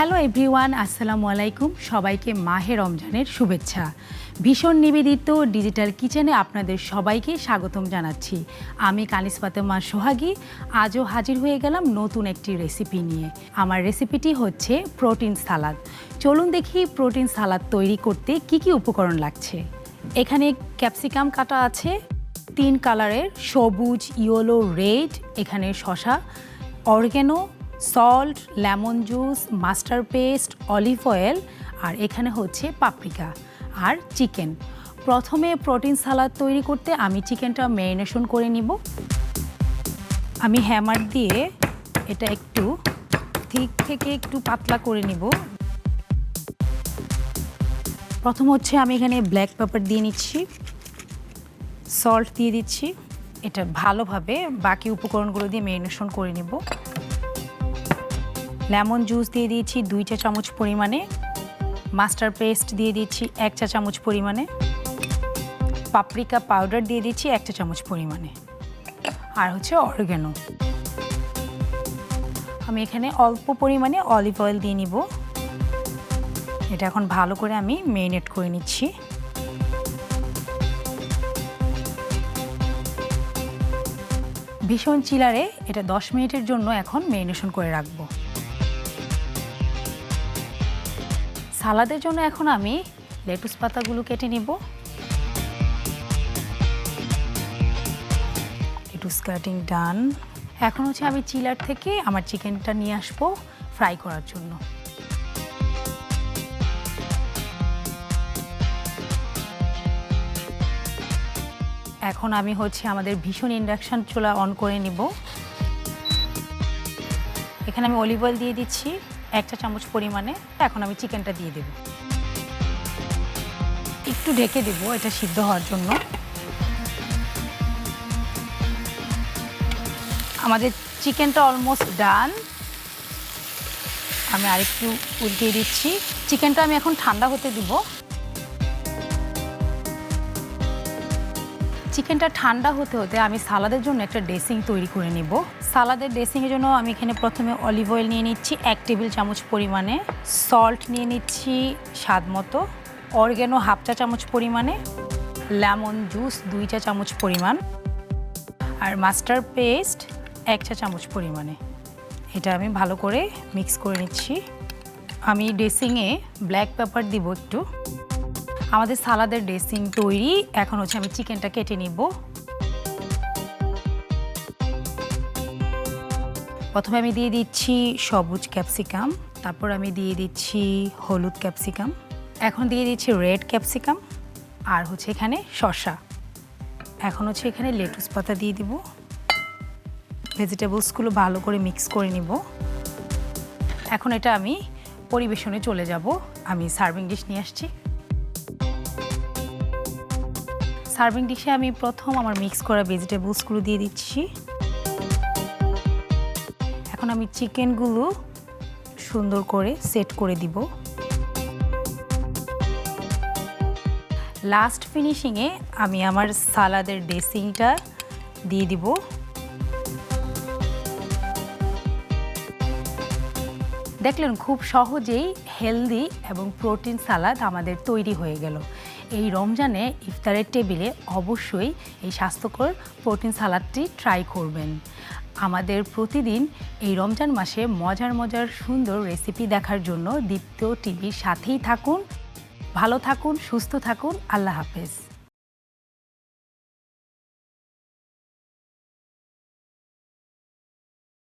Hello everyone, আসসালামু আলাইকুম। সবাইকে মাহে রমজানের শুভেচ্ছা। ভীষণ নিবেদিত ডিজিটাল কিচেনে আপনাদের সবাইকে স্বাগতম জানাচ্ছি। আমি কানিস ফাতেমা সোহাগী আজও হাজির হয়ে গেলাম নতুন একটি রেসিপি নিয়ে। আমার রেসিপিটি হচ্ছে প্রোটিন সালাদ। চলুন দেখি প্রোটিন সালাদ তৈরি করতে কি কি উপকরণ লাগছে। এখানে ক্যাপসিকাম কাটা আছে 3 কালারের, সবুজ, ইয়েলো, রেড। এখানে শসা, oregano, salt, lemon juice, mustard paste, olive oil, আর এখানে হচ্ছে পাপরিকা আর চিকেন। প্রথমে প্রোটিন সালাদ তৈরি করতে আমি চিকেনটা ম্যারিনেশন করে নিব। আমি হ্যামার দিয়ে এটা একটু থিক থেকে একটু পাতলা করে নিব। প্রথম হচ্ছে আমি এখানে ব্ল্যাক পেপার দিয়ে নিচ্ছি, সল্ট দিয়ে দিচ্ছি। এটা ভালোভাবে বাকি উপকরণগুলো দিয়ে ম্যারিনেশন করে নিব। লেমন জুস দিয়ে দিয়েছি 2 চা চামচ পরিমাণে, মাস্টার্ড পেস্ট দিয়ে দিচ্ছি 1 চা চামচ পরিমাণে, পাপরিকা পাউডার দিয়ে দিচ্ছি 1 চা চামচ পরিমাণে, আর হচ্ছে অরিগ্যানো। আমি এখানে অল্প পরিমাণে অলিভ অয়েল দিয়ে নিব। এটা এখন ভালো করে আমি ম্যারিনেট করে নিচ্ছি। ভীষণ চিলারে এটা 10 মিনিটের জন্য এখন ম্যারিনেশন করে রাখবো। সালাদের জন্য এখন আমি লেটুস পাতাগুলো কেটে নিব। লেটুস কাটিং ডান। এখন হচ্ছে আমি চিলার থেকে আমার চিকেনটা নিয়ে আসবো ফ্রাই করার জন্য। এখন আমি হচ্ছে আমাদের ভীষণ ইন্ডাকশন চুলা অন করে নিব। এখানে আমি অলিভ অয়েল দিয়ে দিচ্ছি 1 চা চামচ পরিমাণে। এখন আমি চিকেনটা দিয়ে দেব, একটু ঢেকে দেব এটা সিদ্ধ হওয়ার জন্য। আমাদের চিকেনটা অলমোস্ট ডান। আমি আরেকটু উল্টিয়ে দিচ্ছি। চিকেনটা আমি এখন ঠান্ডা হতে দিব। চিকেনটা ঠান্ডা হতে হতে আমি সালাদের জন্য একটা ড্রেসিং তৈরি করে নিব। সালাদের ড্রেসিংয়ের জন্য আমি এখানে প্রথমে অলিভ অয়েল নিয়ে নিচ্ছি 1 টেবিল চামচ পরিমাণে, সল্ট নিয়ে নিচ্ছি স্বাদ মতো, অরিগ্যানো 1/2 চা চামচ পরিমাণে, লেমন জুস 2 চা চামচ পরিমাণ, আর মাস্টার্ড পেস্ট 1 চা চামচ পরিমাণে। এটা আমি ভালো করে মিক্স করে নিচ্ছি। আমি ড্রেসিংয়ে ব্ল্যাক পেপার দিব একটু। আমাদের সালাদের ড্রেসিং তৈরি। এখন হচ্ছে আমি চিকেনটা কেটে নিব। প্রথমে আমি দিয়ে দিচ্ছি সবুজ ক্যাপসিকাম, তারপর আমি দিয়ে দিচ্ছি হলুদ ক্যাপসিকাম, এখন দিয়ে দিচ্ছি রেড ক্যাপসিকাম, আর হচ্ছে এখানে শসা। এখন হচ্ছে এখানে লেটুস পাতা দিয়ে দিব। ভেজিটেবলসগুলো ভালো করে মিক্স করে নিব। এখন এটা আমি পরিবেশনে চলে যাব। আমি সার্ভিং ডিশ নিয়ে আসছি। সার্ভিং ডিশে আমি প্রথম আমার মিক্স করা ভেজিটেবলসগুলো দিয়ে দিচ্ছি। এখন আমি চিকেনগুলো সুন্দর করে সেট করে দিব। লাস্ট ফিনিশিংয়ে আমি আমার সালাদের ড্রেসিংটা দিয়ে দিব। দেখলেন খুব সহজেই হেলদি এবং প্রোটিন সালাদ আমাদের তৈরি হয়ে গেল। এই রমজানে ইফতারের টেবিলে অবশ্যই এই স্বাস্থ্যকর প্রোটিন সালাদটি ট্রাই করবেন। আমাদের প্রতিদিন এই রমজান মাসে মজার মজার সুন্দর রেসিপি দেখার জন্য দীপ্ত টিভির সাথেই থাকুন। ভালো থাকুন, সুস্থ থাকুন। আল্লাহ হাফেজ।